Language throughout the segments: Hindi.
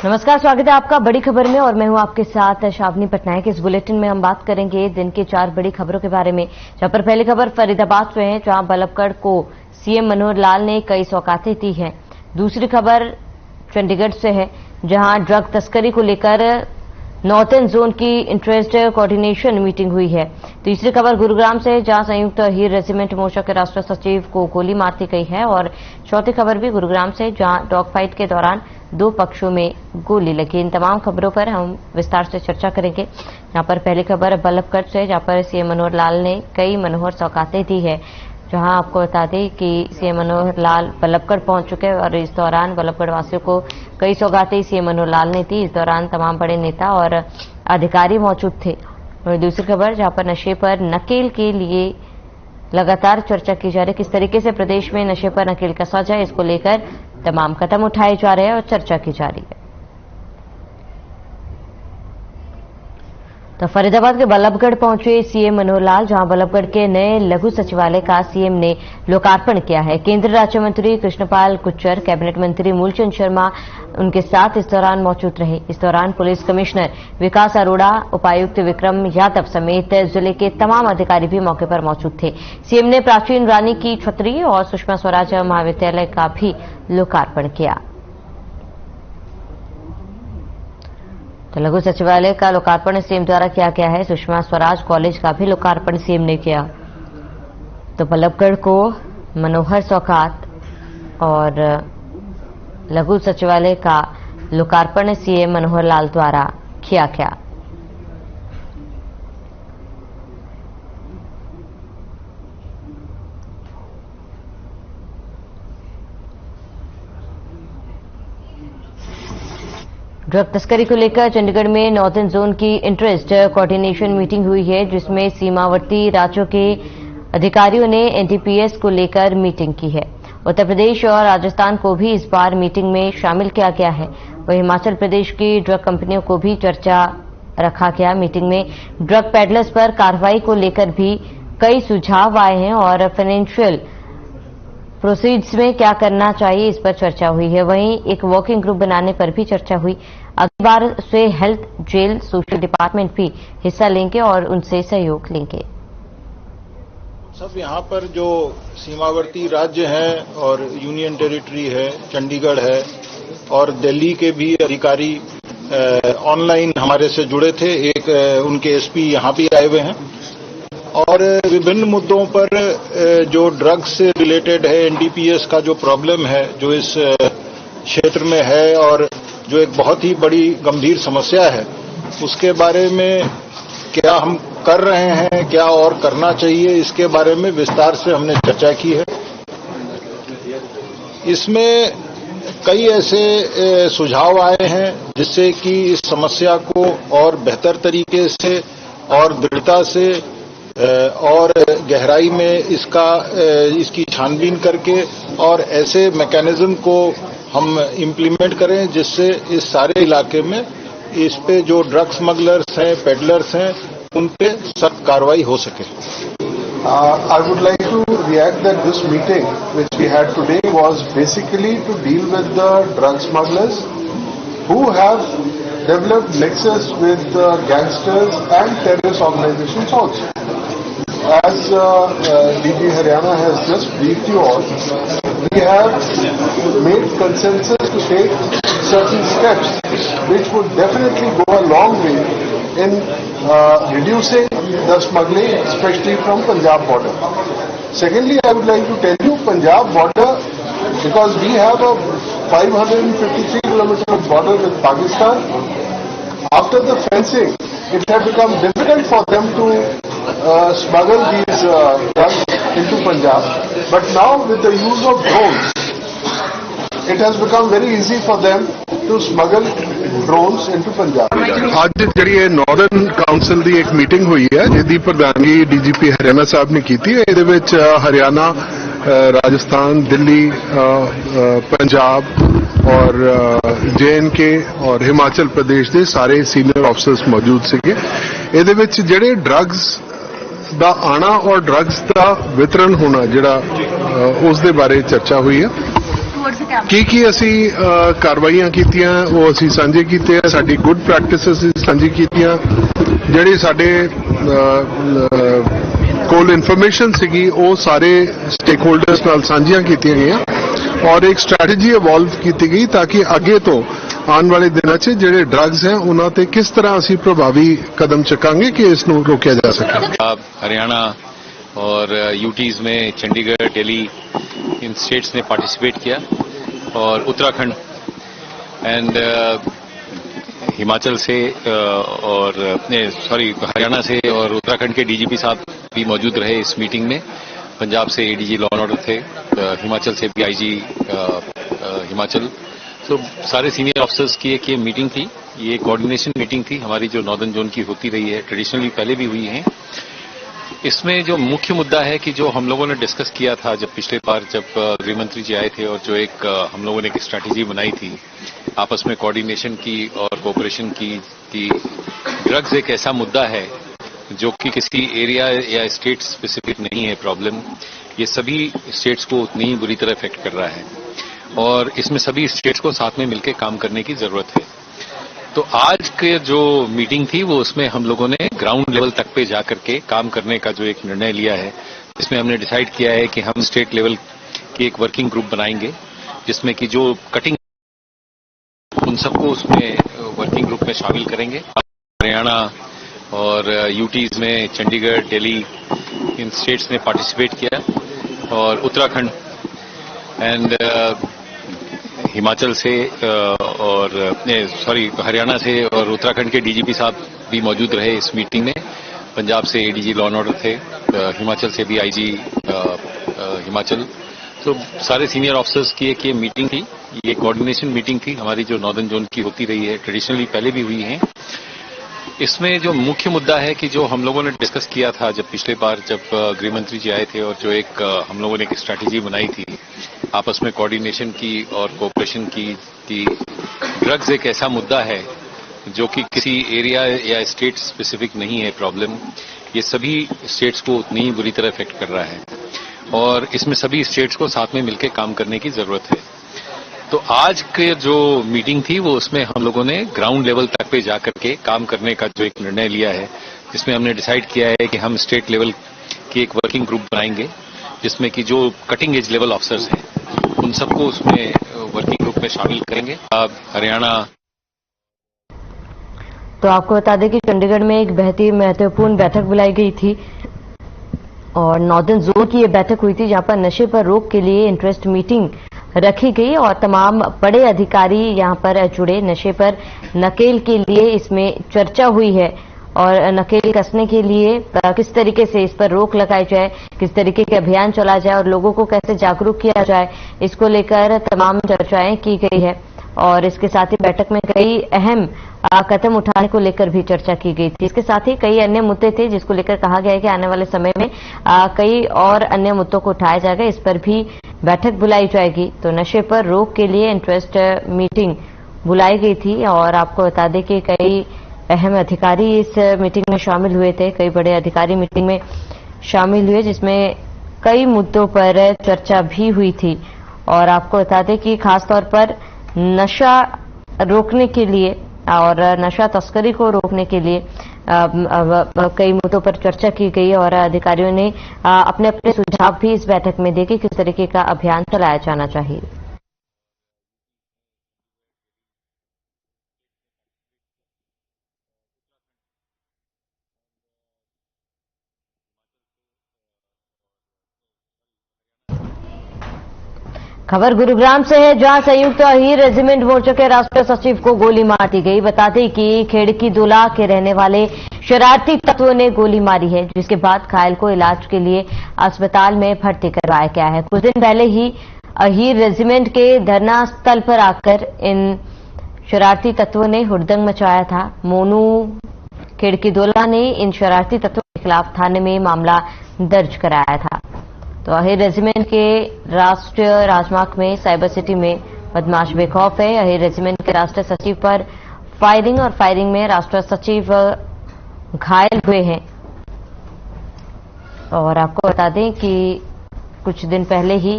नमस्कार, स्वागत है आपका बड़ी खबर में और मैं हूं आपके साथ शावनी पटनायक। इस बुलेटिन में हम बात करेंगे दिन की 4 बड़ी खबरों के बारे में, जहां पर पहली खबर फरीदाबाद से है, जहां बल्लभगढ़ को सीएम मनोहर लाल ने कई सौगातें दी हैं। दूसरी खबर चंडीगढ़ से है, जहां ड्रग तस्करी को लेकर नॉर्थन जोन की इंटरेस्ट कोऑर्डिनेशन मीटिंग हुई है। तीसरी खबर गुरुग्राम से, जहां संयुक्त हीर रेजिमेंट मोर्चा के राष्ट्रीय सचिव को गोली मार दी गई है। और चौथी खबर भी गुरुग्राम से, जहां डॉग फाइट के दौरान 2 पक्षों में गोली लगी। इन तमाम खबरों पर हम विस्तार से चर्चा करेंगे। यहां पर पहली खबर बल्लभगढ़ से, जहां पर सीएम मनोहर लाल ने कई मनोहर सौगातें दी है। जहां आपको बता दें कि सीएम मनोहर लाल बल्लभगढ़ पहुंच चुके हैं और इस दौरान बल्लभगढ़ वासियों को कई सौगातें सीएम मनोहर लाल ने दी। इस दौरान तमाम बड़े नेता और अधिकारी मौजूद थे। और दूसरी खबर, जहां पर नशे पर नकेल के लिए लगातार चर्चा की जा रही है, किस तरीके से प्रदेश में नशे पर नकेल कसा जाए, इसको लेकर तमाम कदम उठाए जा रहे हैं और चर्चा की जा रही है। तो फरीदाबाद के बल्लभगढ़ पहुंचे सीएम मनोहर लाल, जहां बल्लभगढ़ के नए लघु सचिवालय का सीएम ने लोकार्पण किया है। केंद्रीय राज्य मंत्री कृष्णपाल गुर्जर, कैबिनेट मंत्री मूलचंद शर्मा उनके साथ इस दौरान मौजूद रहे। इस दौरान पुलिस कमिश्नर विकास अरोड़ा, उपायुक्त विक्रम यादव समेत जिले के तमाम अधिकारी भी मौके पर मौजूद थे। सीएम ने प्राचीन रानी की छतरी और सुषमा स्वराज महाविद्यालय का भी लोकार्पण किया। तो लघु सचिवालय का लोकार्पण सीएम द्वारा किया गया है। सुषमा स्वराज कॉलेज का भी लोकार्पण सीएम ने किया। तो बल्लभगढ़ को मनोहर सौगात और लघु सचिवालय का लोकार्पण सीएम मनोहर लाल द्वारा किया गया। ड्रग तस्करी को लेकर चंडीगढ़ में नॉर्थन जोन की इंटरेस्ट कोऑर्डिनेशन मीटिंग हुई है, जिसमें सीमावर्ती राज्यों के अधिकारियों ने एनडीपीएस को लेकर मीटिंग की है। उत्तर प्रदेश और राजस्थान को भी इस बार मीटिंग में शामिल किया गया है। वहीं हिमाचल प्रदेश की ड्रग कंपनियों को भी चर्चा रखा गया। मीटिंग में ड्रग पेडलर्स पर कार्रवाई को लेकर भी कई सुझाव आए हैं और फाइनेंशियल प्रोसीड्स में क्या करना चाहिए, इस पर चर्चा हुई है। वहीं एक वर्किंग ग्रुप बनाने पर भी चर्चा हुई। अगली बार से हेल्थ, जेल, सोशल डिपार्टमेंट भी हिस्सा लेंगे और उनसे सहयोग लेंगे। सब यहाँ पर जो सीमावर्ती राज्य हैं और यूनियन टेरिटरी है, चंडीगढ़ है और दिल्ली के भी अधिकारी ऑनलाइन हमारे से जुड़े थे। एक उनके एसपी यहाँ भी आए हुए हैं और विभिन्न मुद्दों पर जो ड्रग्स से रिलेटेड है, एनडीपीएस का जो प्रॉब्लम है जो इस क्षेत्र में है और जो एक बहुत ही बड़ी गंभीर समस्या है, उसके बारे में क्या हम कर रहे हैं, क्या और करना चाहिए, इसके बारे में विस्तार से हमने चर्चा की है। इसमें कई ऐसे सुझाव आए हैं जिससे कि इस समस्या को और बेहतर तरीके से और दृढ़ता से और गहराई में इसकी छानबीन करके और ऐसे मैकेनिज्म को हम इम्प्लीमेंट करें जिससे इस सारे इलाके में इस पे जो ड्रग स्मगलर्स हैं, पेडलर्स हैं, उन पे सख्त कार्रवाई हो सके। I would like to react that this meeting which we had today was basically to deal with the drug smugglers who have developed nexus with gangsters and terrorist organizations also. As DG Haryana has just briefed you all, we have made consensus to take certain steps which would definitely go a long way in reducing the smuggling, especially from Punjab border. Secondly, I would like to tell you, Punjab border, because we have a 553 kilometer border with Pakistan, after the fencing, it had become difficult for them to smuggle these drugs into Punjab. But now with the use of drones, it has become very easy for them to smuggle drones into Punjab. ਅੱਜ ਜਿਹੜੀ ਨਾਰਥਰਨ ਕਾਉਂਸਲ ਦੀ ਇੱਕ ਮੀਟਿੰਗ ਹੋਈ ਹੈ, ਜਿਹਦੀ ਪ੍ਰਧਾਨਗੀ ਡੀਜੀਪੀ ਹਰਿਆਣਾ ਸਾਹਿਬ ਨੇ ਕੀਤੀ ਹੈ। ਇਹਦੇ ਵਿੱਚ ਹਰਿਆਣਾ, राजस्थान, दिल्ली, पंजाब और JNK और हिमाचल प्रदेश के सारे सीनियर ऑफिसर्स मौजूद थे। ਇਹਦੇ ਵਿੱਚ ਜਿਹੜੇ ड्रग्स ਦਾ आना और ड्रग्स का वितरण होना ਜਿਹੜਾ ਉਸ ਦੇ ਬਾਰੇ चर्चा हुई है। ਕੀ ਅਸੀਂ ਕਾਰਵਾਈਆਂ ਕੀਤੀਆਂ ਉਹ ਅਸੀਂ ਸਾਂਝੇ ਕੀਤੇ ਆ। ਸਾਡੀ ਗੁੱਡ ਪ੍ਰੈਕਟਿਸਿਸ ਸਾਂਝੀ ਕੀਤੀਆਂ। ਜਿਹੜੇ ਸਾਡੇ ਕੋਲ ਇਨਫੋਰਮੇਸ਼ਨ ਸੀਗੀ ਉਹ ਸਾਰੇ ਸਟੇਕ ਹੋਲਡਰਸ ਨਾਲ ਸਾਂਝੀਆਂ ਕੀਤੀਆਂ ਗਈਆਂ ਔਰ ਇੱਕ ਸਟ੍ਰੈਟਜੀ ਇਵੋਲਵ ਕੀਤੀ ਗਈ ਤਾਂ ਕਿ ਅੱਗੇ ਤੋਂ आने वाले दिनों में ਜਿਹੜੇ ड्रग्स हैं उन्होंने किस तरह ਅਸੀਂ प्रभावी कदम चुकांगे कि इसनों रोकया जा सके। हरियाणा और यूटीज में चंडीगढ़, दिल्ली इन स्टेट्स ने पार्टिसिपेट किया और उत्तराखंड एंड हिमाचल से और हरियाणा से और उत्तराखंड के डीजीपी साहब भी मौजूद रहे इस मीटिंग में। पंजाब से एडीजी लॉ एंड ऑर्डर थे, हिमाचल से भी आईजी हिमाचल। तो सारे सीनियर ऑफिसर्स की एक ये मीटिंग थी, ये कोऑर्डिनेशन मीटिंग थी हमारी जो नॉर्दर्न जोन की होती रही है, ट्रेडिशनली पहले भी हुई है। इसमें जो मुख्य मुद्दा है कि जो हम लोगों ने डिस्कस किया था जब पिछले बार जब गृहमंत्री जी आए थे और जो एक हम लोगों ने एक स्ट्रैटेजी बनाई थी आपस में कोऑर्डिनेशन की और कोऑपरेशन की कि ड्रग्स एक ऐसा मुद्दा है जो कि किसी एरिया या स्टेट स्पेसिफिक नहीं है प्रॉब्लम, ये सभी स्टेट्स को उतनी ही बुरी तरह इफेक्ट कर रहा है और इसमें सभी स्टेट्स को साथ में मिलकर काम करने की जरूरत है। तो आज के जो मीटिंग थी वो उसमें हम लोगों ने ग्राउंड लेवल तक पे जाकर के काम करने का जो एक निर्णय लिया है, जिसमें हमने डिसाइड किया है कि हम स्टेट लेवल की एक वर्किंग ग्रुप बनाएंगे जिसमें कि जो कटिंग उन सबको उसमें वर्किंग ग्रुप में शामिल करेंगे। हरियाणा और यूटीज में चंडीगढ़, दिल्ली इन स्टेट्स ने पार्टिसिपेट किया और उत्तराखंड एंड हिमाचल से और हरियाणा से और उत्तराखंड के डीजीपी साहब भी मौजूद रहे इस मीटिंग में। पंजाब से एडीजी लॉ एंड ऑर्डर थे, हिमाचल से भी आईजी हिमाचल। तो सारे सीनियर ऑफिसर्स की एक ये मीटिंग थी, ये कोऑर्डिनेशन मीटिंग थी हमारी जो नॉर्दर्न जोन की होती रही है, ट्रेडिशनली पहले भी हुई है। इसमें जो मुख्य मुद्दा है कि जो हम लोगों ने डिस्कस किया था जब पिछले बार जब गृहमंत्री जी आए थे और जो एक हम लोगों ने एक स्ट्रैटेजी बनाई थी आपस में कोऑर्डिनेशन की और कोऑपरेशन की कि ड्रग्स एक ऐसा मुद्दा है जो कि किसी एरिया या स्टेट स्पेसिफिक नहीं है प्रॉब्लम, ये सभी स्टेट्स को उतनी ही बुरी तरह इफेक्ट कर रहा है और इसमें सभी स्टेट्स को साथ में मिलकर काम करने की जरूरत है। तो आज के जो मीटिंग थी वो उसमें हम लोगों ने ग्राउंड लेवल तक पे जाकर के काम करने का जो एक निर्णय लिया है, जिसमें हमने डिसाइड किया है कि हम स्टेट लेवल की एक वर्किंग ग्रुप बनाएंगे जिसमें कि जो कटिंग एज लेवल ऑफिसर्स हैं उन सबको उसमें वर्किंग ग्रुप में शामिल करेंगे। हरियाणा। तो आपको बता दें कि चंडीगढ़ में एक बहुत ही महत्वपूर्ण बैठक बुलाई गई थी और नॉर्दर्न जोन की ये बैठक हुई थी जहां पर नशे पर रोक के लिए इंटरेस्ट मीटिंग रखी गई और तमाम बड़े अधिकारी यहां पर जुड़े। नशे पर नकेल के लिए इसमें चर्चा हुई है और नकेल कसने के लिए किस तरीके से इस पर रोक लगाई जाए, किस तरीके के अभियान चलाया जाए और लोगों को कैसे जागरूक किया जाए, इसको लेकर तमाम चर्चाएं की गई है। और इसके साथ ही बैठक में कई अहम कदम उठाने को लेकर भी चर्चा की गई थी। इसके साथ ही कई अन्य मुद्दे थे जिसको लेकर कहा गया है कि आने वाले समय में कई और अन्य मुद्दों को उठाया जाएगा, इस पर भी बैठक बुलाई जाएगी। तो नशे पर रोक के लिए इंटरेस्ट मीटिंग बुलाई गई थी और आपको बता दें कि कई अहम अधिकारी इस मीटिंग में शामिल हुए थे, कई बड़े अधिकारी मीटिंग में शामिल हुए जिसमें कई मुद्दों पर चर्चा भी हुई थी। और आपको बता दें कि खासतौर पर नशा रोकने के लिए और नशा तस्करी को रोकने के लिए कई मुद्दों पर चर्चा की गई और अधिकारियों ने अपने अपने सुझाव भी इस बैठक में दिए कि किस तरीके का अभियान चलाया जाना चाहिए। खबर गुरुग्राम से है जहां संयुक्त अहीर रेजिमेंट मोर्चा के राष्ट्रीय सचिव को गोली मार दी गई। बता दें कि खेड़की दोला के रहने वाले शरारती तत्वों ने गोली मारी है जिसके बाद घायल को इलाज के लिए अस्पताल में भर्ती करवाया गया है। कुछ दिन पहले ही अहीर रेजिमेंट के धरना स्थल पर आकर इन शरारती तत्वों ने हुड़दंग मचाया था। मोनू खेड़की दोला ने इन शरारती तत्वों के खिलाफ थाने में मामला दर्ज कराया था। तो अहीर रेजिमेंट के राष्ट्रीय राजमार्ग में साइबर सिटी में बदमाश बेखौफ है। अहीर रेजिमेंट के राष्ट्रीय सचिव पर फायरिंग और फायरिंग में राष्ट्रीय सचिव घायल हुए हैं। और आपको बता दें कि कुछ दिन पहले ही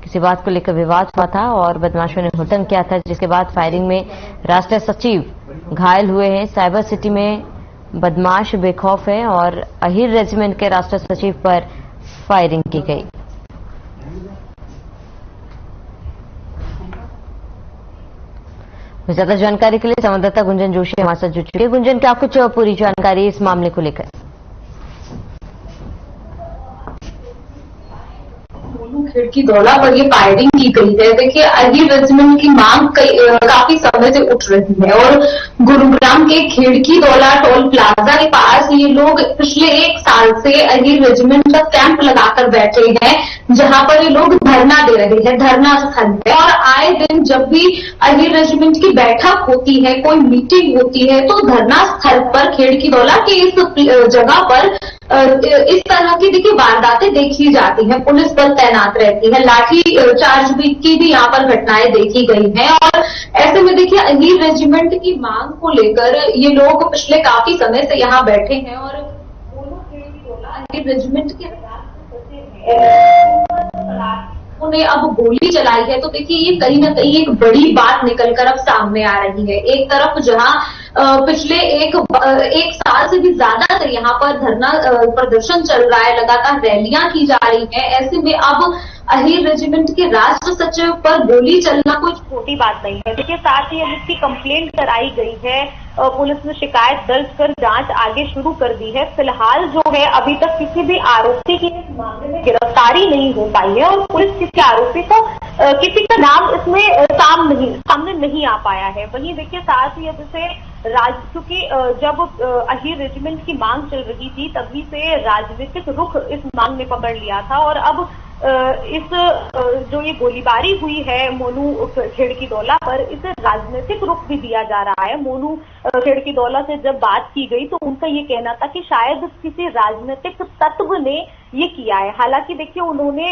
किसी बात को लेकर विवाद हुआ था और बदमाशों ने हुड़दंग किया था, जिसके बाद फायरिंग में राष्ट्रीय सचिव घायल हुए हैं। साइबर सिटी में बदमाश बेखौफ है और अहीर रेजिमेंट के राष्ट्रीय सचिव पर फायरिंग की गई। ज्यादा जानकारी के लिए संवाददाता गुंजन जोशी हमारे साथ जुड़ चुके हैं। गुंजन, क्या कुछ पूरी जानकारी इस मामले को लेकर? खिड़की दौला पर ये फायरिंग की गई है। देखिए, अहीर रेजिमेंट की मांग काफी समय से उठ रही है और गुरुग्राम के खिड़की दौला टोल प्लाजा के पास ये लोग पिछले 1 साल से अहीर रेजिमेंट का कैंप लगाकर बैठे हैं, जहां पर ये लोग धरना दे रहे हैं, धरना स्थल है। और आए दिन जब भी अहीर रेजिमेंट की बैठक होती है, कोई मीटिंग होती है, तो धरना स्थल पर खिड़की दौला की इस जगह पर इस तरह की देखिए वारदातें देखी जाती हैं। पुलिस बल तैनात रहती है, लाठी चार्ज की भी यहाँ पर घटनाएं देखी गई हैं। और ऐसे में देखिए, अहीर रेजिमेंट की मांग को लेकर ये लोग पिछले काफी समय से यहाँ बैठे हैं और अहीर रेजिमेंट के उन्होंने अब गोली चलाई है। तो देखिए, ये कहीं ना कहीं एक बड़ी बात निकलकर अब सामने आ रही है। एक तरफ जहां पिछले एक साल से भी ज्यादा से यहाँ पर धरना प्रदर्शन चल रहा है, लगातार रैलियां की जा रही हैं, ऐसे में अब अहीर रेजिमेंट के राष्ट्र सचिव पर गोली चलना कोई छोटी बात नहीं है। देखिए, साथ ही अब इसकी कंप्लेंट कराई गई है, पुलिस ने शिकायत दर्ज कर जांच आगे शुरू कर दी है। फिलहाल जो है, अभी तक किसी भी आरोपी की इस मामले में गिरफ्तारी नहीं हो पाई है और पुलिस किसी आरोपी को किसी का नाम इसमें सामने नहीं आ पाया है। वहीं देखिए, साथ ही अब इसे क्योंकि जब अहीर रेजिमेंट की मांग चल रही थी, तभी से राजनीतिक रुख इस मांग ने पकड़ लिया था और अब इस जो ये गोलीबारी हुई है मोनू खिड़की दौला पर, इसे राजनीतिक रुख भी दिया जा रहा है। मोनू खिड़की दौला से जब बात की गई तो उनका ये कहना था कि शायद किसी राजनीतिक तत्व ने ये किया है। हालांकि देखिए, उन्होंने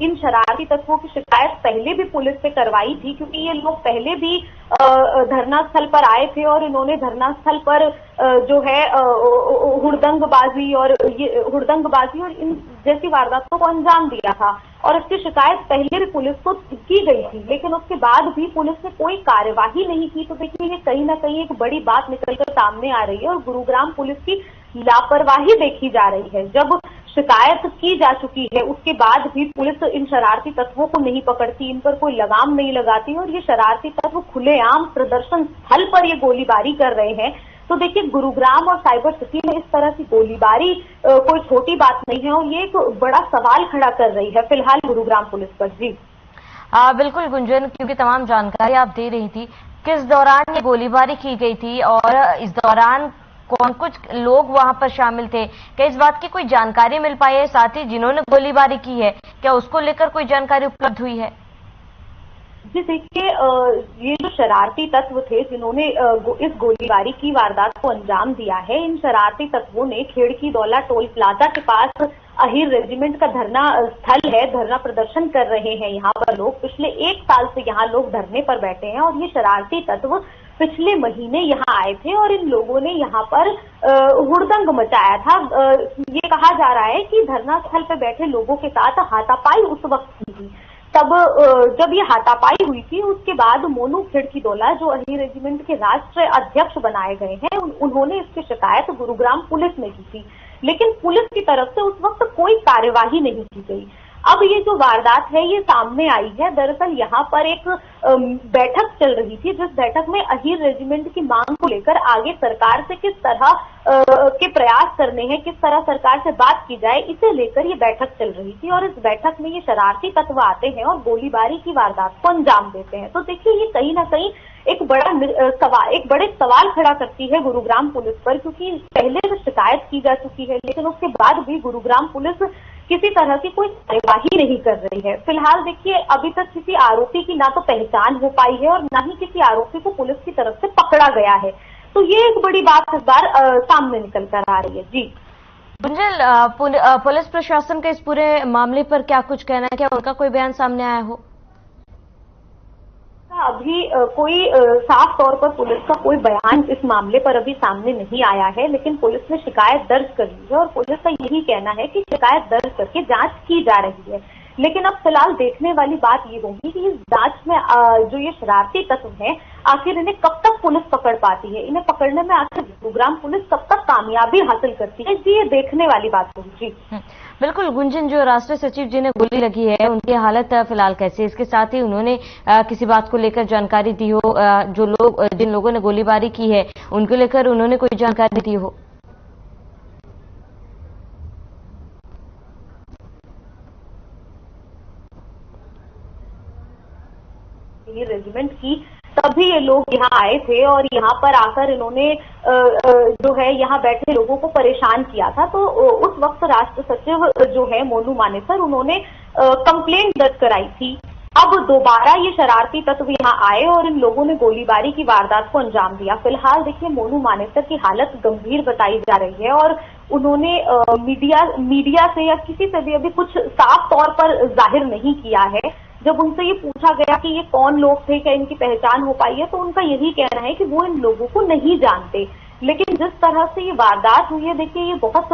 इन शरारती तत्वों की शिकायत पहले भी पुलिस से करवाई थी, क्योंकि ये लोग पहले भी धरना स्थल पर आए थे और इन्होंने धरना स्थल पर जो है हुड़दंगबाजी और इन जैसी वारदातों को अंजाम दिया था और इसकी शिकायत पहले भी पुलिस को की गई थी, लेकिन उसके बाद भी पुलिस ने कोई कार्यवाही नहीं की। तो देखिए, ये कहीं ना कहीं एक बड़ी बात निकलकर सामने आ रही है और गुरुग्राम पुलिस की लापरवाही देखी जा रही है। जब शिकायत की जा चुकी है, उसके बाद भी पुलिस इन शरारती तत्वों को नहीं पकड़ती, इन पर कोई लगाम नहीं लगाती और ये शरारती तत्व खुलेआम प्रदर्शन स्थल पर ये गोलीबारी कर रहे हैं। तो देखिए, गुरुग्राम और साइबर सिटी में इस तरह की गोलीबारी कोई छोटी बात नहीं है और ये एक बड़ा सवाल खड़ा कर रही है फिलहाल गुरुग्राम पुलिस पर। जी बिल्कुल गुंजन, क्योंकि तमाम जानकारी आप दे रही थी, किस दौरान ये गोलीबारी की गई थी और इस दौरान कौन कुछ लोग वहां पर शामिल थे, क्या इस बात की कोई जानकारी मिल पाई है? साथ ही जिन्होंने गोलीबारी की है, क्या उसको लेकर कोई जानकारी उपलब्ध हुई है? जी देखिए, ये जो शरारती तत्व थे जिन्होंने इस गोलीबारी की वारदात को अंजाम दिया है, इन शरारती तत्वों ने खिड़की दौला टोल प्लाजा के पास अहीर रेजिमेंट का धरना स्थल है, धरना प्रदर्शन कर रहे हैं यहाँ पर लोग। पिछले 1 साल से यहाँ लोग धरने पर बैठे हैं और ये शरारती तत्व पिछले महीने यहाँ आए थे और इन लोगों ने यहाँ पर हुड़दंग मचाया था। ये कहा जा रहा है कि धरना स्थल पर बैठे लोगों के साथ हाथापाई उस वक्त की थी। तब जब ये हाथापाई हुई थी, उसके बाद मोनू खिड़की दौला जो अहीर रेजिमेंट के राष्ट्रीय अध्यक्ष बनाए गए हैं, उन्होंने इसकी शिकायत गुरुग्राम पुलिस में की थी, लेकिन पुलिस की तरफ से उस वक्त कोई कार्यवाही नहीं की गई। अब ये जो वारदात है ये सामने आई है। दरअसल यहाँ पर एक बैठक चल रही थी, जिस बैठक में अहीर रेजिमेंट की मांग को लेकर आगे सरकार से किस तरह के प्रयास करने हैं, किस तरह सरकार से बात की जाए, इसे लेकर ये बैठक चल रही थी और इस बैठक में ये शरारती तत्व आते हैं और गोलीबारी की वारदात को अंजाम देते हैं। तो देखिए, ये कहीं ना कहीं एक बड़े सवाल खड़ा करती है गुरुग्राम पुलिस पर, क्योंकि पहले तो शिकायत की जा चुकी है, लेकिन उसके बाद भी गुरुग्राम पुलिस किसी तरह की कोई कार्यवाही नहीं कर रही है। फिलहाल देखिए, अभी तक किसी आरोपी की ना तो पहचान हो पाई है और ना ही किसी आरोपी को पुलिस की तरफ से पकड़ा गया है। तो ये एक बड़ी बात इस बार सामने निकल कर आ रही है। जी गुंजल, पुलिस प्रशासन का इस पूरे मामले पर क्या कुछ कहना है? क्या उनका कोई बयान सामने आया हो? अभी कोई साफ तौर पर पुलिस का कोई बयान इस मामले पर अभी सामने नहीं आया है, लेकिन पुलिस ने शिकायत दर्ज कर ली है और पुलिस का यही कहना है कि शिकायत दर्ज करके जांच की जा रही है। लेकिन अब फिलहाल देखने वाली बात ये होगी कि इस जांच में जो ये शरारती तत्व हैं, आखिर इन्हें कब तक पुलिस पकड़ पाती है, इन्हें पकड़ने में आखिर गुरुग्राम पुलिस कब तक कामयाबी हासिल करती है, जी ये देखने वाली बात होगी। जी बिल्कुल गुंजन, जो राष्ट्रीय सचिव जिन्हें गोली लगी है उनकी हालत फिलहाल कैसी है? इसके साथ ही उन्होंने किसी बात को लेकर जानकारी दी हो, जो लोग जिन लोगों ने गोलीबारी की है उनको लेकर उन्होंने कोई जानकारी दी हो? ये रेजिमेंट की तभी ये लोग यहाँ आए थे और यहाँ पर आकर इन्होंने जो है यहाँ बैठे लोगों को परेशान किया था। तो उस वक्त राष्ट्र सचिव जो है मोनू मानेसर, उन्होंने कंप्लेंट दर्ज कराई थी। अब दोबारा ये शरारती तत्व यहाँ आए और इन लोगों ने गोलीबारी की वारदात को अंजाम दिया। फिलहाल देखिए मोनू मानेसर की हालत गंभीर बताई जा रही है और उन्होंने मीडिया से या किसी से भी अभी कुछ साफ तौर पर जाहिर नहीं किया है। जब उनसे ये पूछा गया कि ये कौन लोग थे, क्या इनकी पहचान हो पाई है, तो उनका यही कहना है कि वो इन लोगों को नहीं जानते। लेकिन जिस तरह से ये वारदात हुई है, देखिए ये बहुत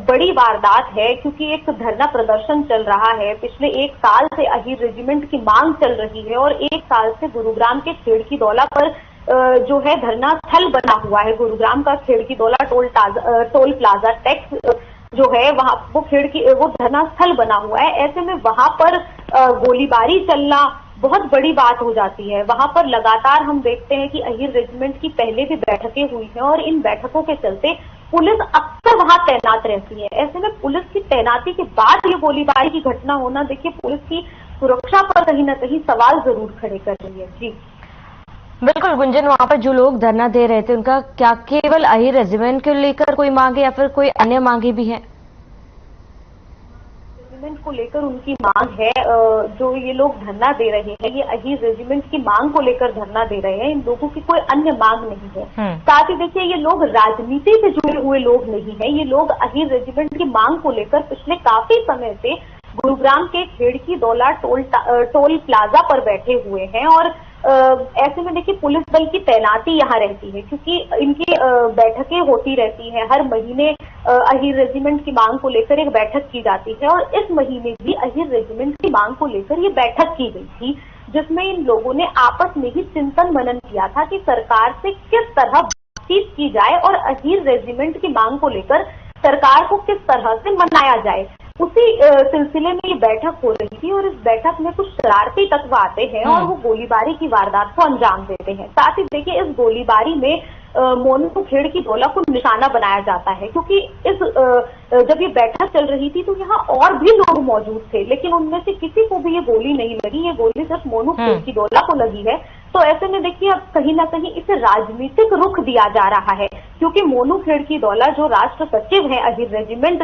बड़ी वारदात है, क्योंकि एक धरना प्रदर्शन चल रहा है। पिछले 1 साल से अहीर रेजिमेंट की मांग चल रही है और 1 साल से गुरुग्राम के खेड़की दौला पर जो है धरना स्थल बना हुआ है। गुरुग्राम का Kherki Daula toll plaza tax जो है वहां वो धरना स्थल बना हुआ है। ऐसे में वहां पर गोलीबारी चलना बहुत बड़ी बात हो जाती है। वहां पर लगातार हम देखते हैं कि अहीर रेजिमेंट की पहले भी बैठकें हुई हैं और इन बैठकों के चलते पुलिस अक्सर वहां तैनात रहती है। ऐसे में पुलिस की तैनाती के बाद ये गोलीबारी की घटना होना, देखिए पुलिस की सुरक्षा पर कहीं न कहीं सवाल जरूर खड़े कर रही है। जी बिल्कुल गुंजन, वहां पर जो लोग धरना दे रहे थे उनका क्या केवल अहीर रेजिमेंट को लेकर कोई मांग है या फिर कोई अन्य मांगे भी है? रेजिमेंट को लेकर उनकी मांग है। जो ये लोग धरना दे रहे हैं, ये अहीर रेजिमेंट की मांग को लेकर धरना दे रहे हैं। इन लोगों की कोई अन्य मांग नहीं है। साथ ही देखिए ये लोग राजनीति से जुड़े हुए लोग नहीं है। ये लोग अहीर रेजिमेंट की मांग को लेकर पिछले काफी समय से गुरुग्राम के खेड़की दौला टोल प्लाजा पर बैठे हुए हैं और ऐसे में देखिए पुलिस बल की तैनाती यहाँ रहती है, क्योंकि इनकी बैठकें होती रहती हैं। हर महीने अहीर रेजिमेंट की मांग को लेकर एक बैठक की जाती है और इस महीने भी अहीर रेजिमेंट की मांग को लेकर ये बैठक की गई थी, जिसमें इन लोगों ने आपस में ही चिंतन मनन किया था कि सरकार से किस तरह बातचीत की जाए और अहीर रेजिमेंट की मांग को लेकर सरकार को किस तरह से मनाया जाए। उसी सिलसिले में ये बैठक हो रही थी और इस बैठक में कुछ शरारती तत्व आते हैं और वो गोलीबारी की वारदात को अंजाम देते हैं। साथ ही देखिए इस गोलीबारी में मोनू खेड़की दौला को निशाना बनाया जाता है, क्योंकि जब ये बैठक चल रही थी तो यहाँ और भी लोग मौजूद थे, लेकिन उनमें से किसी को भी ये गोली नहीं लगी। ये गोली सिर्फ मोनू खेड़की दौला को लगी है। तो ऐसे में देखिए अब कहीं ना कहीं इसे राजनीतिक रुख दिया जा रहा है, क्योंकि मोनू खेड़की दौला जो राष्ट्र सचिव है अहीर रेजिमेंट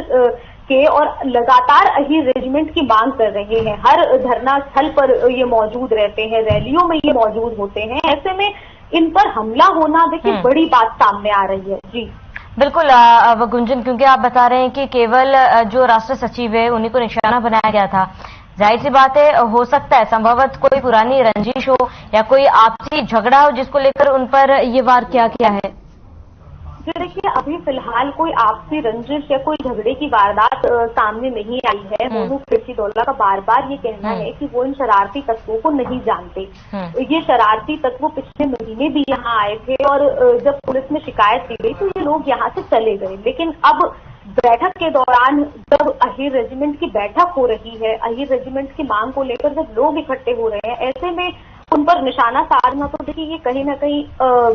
के और लगातार अहीर रेजिमेंट की मांग कर रहे हैं, हर धरना स्थल पर ये मौजूद रहते हैं, रैलियों में ये मौजूद होते हैं। ऐसे में इन पर हमला होना देखिए बड़ी बात सामने आ रही है। जी बिल्कुल गुंजन, क्योंकि आप बता रहे हैं कि केवल जो राष्ट्र सचिव है उन्हीं को निशाना बनाया गया था। जाहिर सी बात है, हो सकता है संभवतः कोई पुरानी रंजिश हो या कोई आपसी झगड़ा हो जिसको लेकर उन पर ये वार किया गया है। देखिए अभी फिलहाल कोई आपसी रंजिश या कोई झगड़े की वारदात सामने नहीं आई है। मोनू खेड़की दौला का बार बार ये कहना है कि वो इन शरारती तत्वों को नहीं जानते। ये शरारती तत्व पिछले महीने भी यहाँ आए थे और जब पुलिस में शिकायत की गई तो ये लोग यहाँ से चले गए। लेकिन अब बैठक के दौरान जब अहीर रेजिमेंट की बैठक हो रही है, अहीर रेजिमेंट की मांग को लेकर जब लोग इकट्ठे हो रहे हैं, ऐसे में उन पर निशाना साधना तो देखिए ये कहीं ना कहीं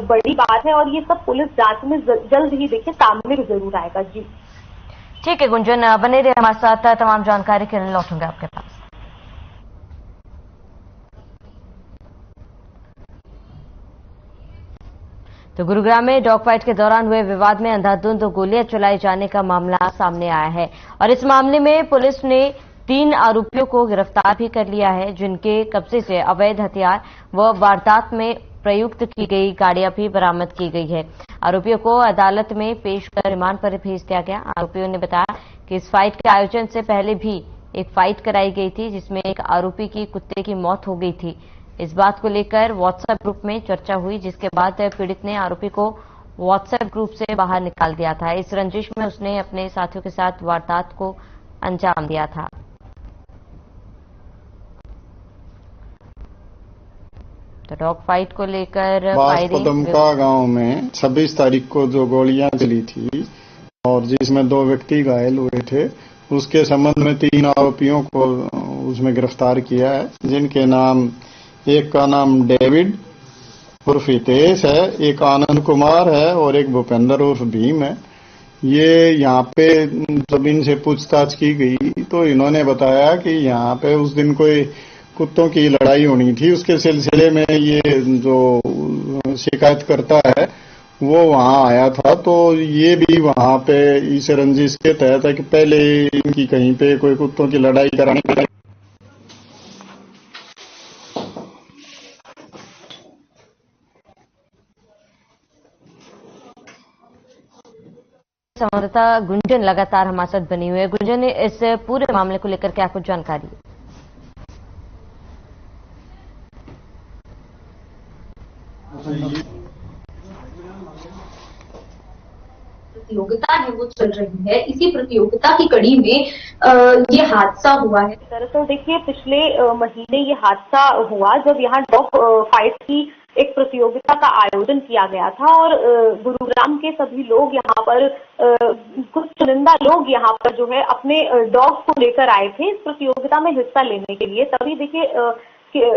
बड़ी बात है और ये सब पुलिस जांच में जल्द ही देखिए सामने जरूर आएगा। जी ठीक है गुंजन, बने रहे हमारे साथ, तमाम जानकारी के लिए लौटूंगा आपके पास। तो गुरुग्राम में डॉग फाइट के दौरान हुए विवाद में अंधाधुंध गोलियां चलाए जाने का मामला सामने आया है और इस मामले में पुलिस ने 3 आरोपियों को गिरफ्तार भी कर लिया है, जिनके कब्जे से अवैध हथियार व वारदात में प्रयुक्त की गई गाड़ियां भी बरामद की गई है। आरोपियों को अदालत में पेश कर रिमांड पर भेज दिया गया। आरोपियों ने बताया कि इस फाइट के आयोजन से पहले भी एक फाइट कराई गई थी, जिसमें एक आरोपी की कुत्ते की मौत हो गई थी। इस बात को लेकर व्हाट्सएप ग्रुप में चर्चा हुई, जिसके बाद पीड़ित ने आरोपी को व्हाट्सएप ग्रुप से बाहर निकाल दिया था। इस रंजिश में उसने अपने साथियों के साथ वारदात को अंजाम दिया था। तो डॉग फाइट को लेकर पदमका गांव में 26 तारीख को जो गोलियां चली थी और जिसमें 2 व्यक्ति घायल हुए थे, उसके संबंध में 3 आरोपियों को उसमें गिरफ्तार किया है, जिनके नाम, एक का नाम डेविड उर्फ हितेश है, एक आनंद कुमार है और एक भूपेंद्र उर्फ भीम है। ये यहाँ पे जब इनसे पूछताछ की गई तो इन्होंने बताया कि यहाँ पे उस दिन कोई कुत्तों की लड़ाई होनी थी, उसके सिलसिले में ये जो शिकायत करता है वो वहां आया था। तो ये भी वहां पे इस रंजिश के तहत है कि पहले इनकी कहीं पे कोई कुत्तों की लड़ाई कराने की संवाददाता गुंजन लगातार हमारे साथ बनी हुई है। गुंजन, इस पूरे मामले को लेकर क्या कुछ जानकारी है? प्रतियोगिता है वो चल रही है, इसी प्रतियोगिता की कड़ी में ये हादसा हुआ है। दरअसल देखिए, पिछले महीने ये हादसा हुआ जब यहाँ डॉग फाइट की एक प्रतियोगिता का आयोजन किया गया था और गुरुग्राम के सभी लोग यहाँ पर कुछ चुनिंदा लोग यहाँ पर जो है अपने डॉग को लेकर आए थे इस प्रतियोगिता में हिस्सा लेने के लिए। तभी देखिए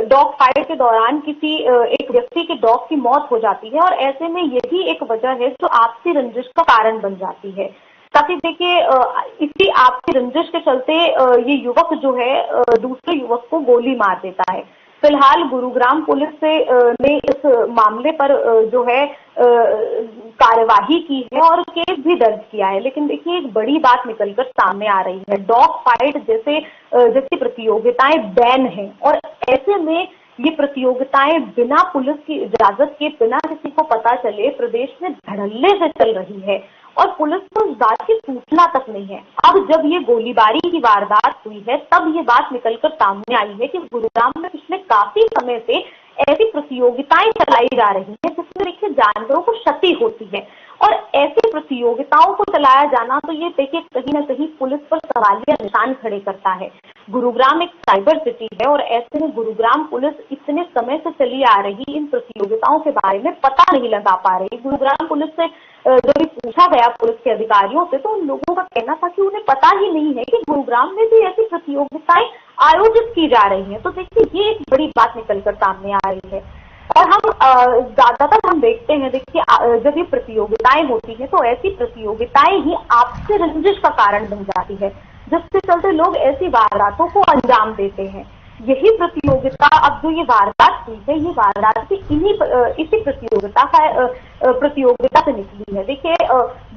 डॉग फाइट के दौरान किसी एक व्यक्ति के डॉग की मौत हो जाती है और ऐसे में यही एक वजह है जो आपसी रंजिश का कारण बन जाती है। ताकि देखिए इसी आपसी रंजिश के चलते ये युवक जो है दूसरे युवक को गोली मार देता है। फिलहाल गुरुग्राम पुलिस ने इस मामले पर जो है कार्यवाही की है और केस भी दर्ज किया है। लेकिन देखिए एक बड़ी बात निकलकर सामने आ रही है, डॉग फाइट जैसी प्रतियोगिताएं बैन है और ऐसे में ये प्रतियोगिताएं बिना पुलिस की इजाजत के, बिना किसी को पता चले प्रदेश में धड़ल्ले से चल रही है और पुलिस को इस बात की सूचना तक नहीं है। अब जब ये गोलीबारी की वारदात हुई है तब ये बात निकलकर सामने आई है कि गुरुग्राम में पिछले काफी समय से ऐसी प्रतियोगिताएं चलाई जा रही हैं जिसमें देखिए जानवरों को क्षति होती है और ऐसी प्रतियोगिताओं को चलाया जाना तो ये देखिए कहीं ना कहीं पुलिस पर सवालिया निशान खड़े करता है। गुरुग्राम एक साइबर सिटी है और ऐसे में गुरुग्राम पुलिस इतने समय से चली आ रही इन प्रतियोगिताओं के बारे में पता नहीं लगा पा रही। गुरुग्राम पुलिस से जब पूछा गया पुलिस के अधिकारियों से तो उन लोगों का कहना था कि उन्हें पता ही नहीं है कि गुरुग्राम में भी ऐसी प्रतियोगिताएं आयोजित की जा रही हैं। तो देखिए ये एक बड़ी बात निकलकर सामने आ रही है और हम ज्यादातर हम देखते हैं, देखिए जब ये प्रतियोगिताएं होती हैं तो ऐसी प्रतियोगिताएं ही आपसी रंजिश का कारण बन जाती है जिसके चलते लोग ऐसी वारदातों को अंजाम देते हैं। यही प्रतियोगिता, अब जो ये वारदात हुई है ये वारदात भी इसी प्रतियोगिता से निकली है। देखिए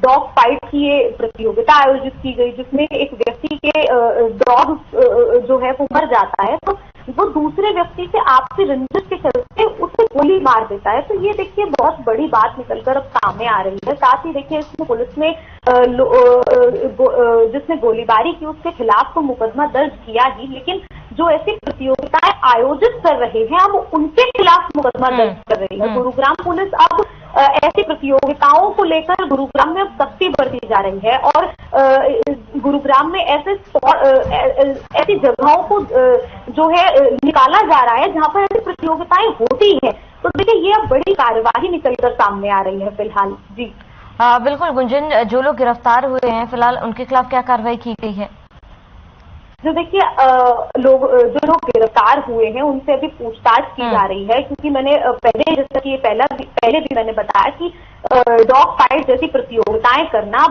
डॉग फाइट की ये प्रतियोगिता आयोजित की गई जिसमें एक व्यक्ति के डॉग जो है वो मर जाता है तो वो दूसरे व्यक्ति से आपसी रंजिश के चलते उसे गोली मार देता है। तो ये देखिए बहुत बड़ी बात निकलकर अब सामने आ रही है। साथ ही देखिए इसमें पुलिस ने जिसने गोलीबारी की उसके खिलाफ तो मुकदमा दर्ज किया ही, लेकिन जो ऐसी प्रतियोगिताएं आयोजित कर रहे हैं अब उनके खिलाफ मुकदमा दर्ज कर रही है। गुरुग्राम पुलिस अब ऐसी प्रतियोगिताओं को लेकर गुरुग्राम में अब सख्ती बरती जा रही है और गुरुग्राम में ऐसी जगहों को जो है निकाला जा रहा है जहां पर ऐसी प्रतियोगिताएं होती हैं। तो देखिए ये अब बड़ी कार्यवाही निकलकर सामने आ रही है फिलहाल। जी बिल्कुल गुंजन, जो लोग गिरफ्तार हुए हैं फिलहाल उनके खिलाफ क्या कार्रवाई की गई है? जो देखिए जो लोग गिरफ्तार हुए हैं उनसे अभी पूछताछ की जा रही है क्योंकि मैंने पहले जैसा कि पहले भी मैंने बताया कि डॉग फाइट जैसी प्रतियोगिताएं करना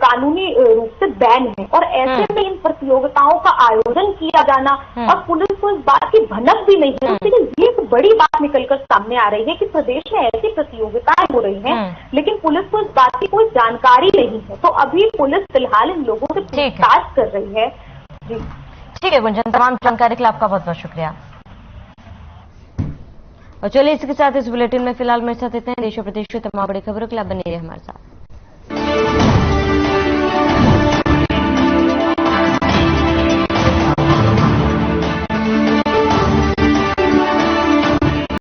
कानूनी रूप से बैन है और ऐसे में इन प्रतियोगिताओं का आयोजन किया जाना और पुलिस को इस बात की भनक भी नहीं है। लेकिन ये एक बड़ी बात निकलकर सामने आ रही है कि प्रदेश में ऐसी प्रतियोगिताएं हो रही हैं लेकिन पुलिस को इस बात की कोई जानकारी नहीं है। तो अभी पुलिस फिलहाल इन लोगों से पूछताछ कर रही है। जी ठीक है गुंजन, तमाम जानकारी के लिए आपका बहुत बहुत शुक्रिया। और चलिए इसके साथ इस बुलेटिन में फिलहाल मेरे साथ इतने देश और प्रदेश की तमाम बड़ी खबरों के लिए बने रहिए हमारे साथ।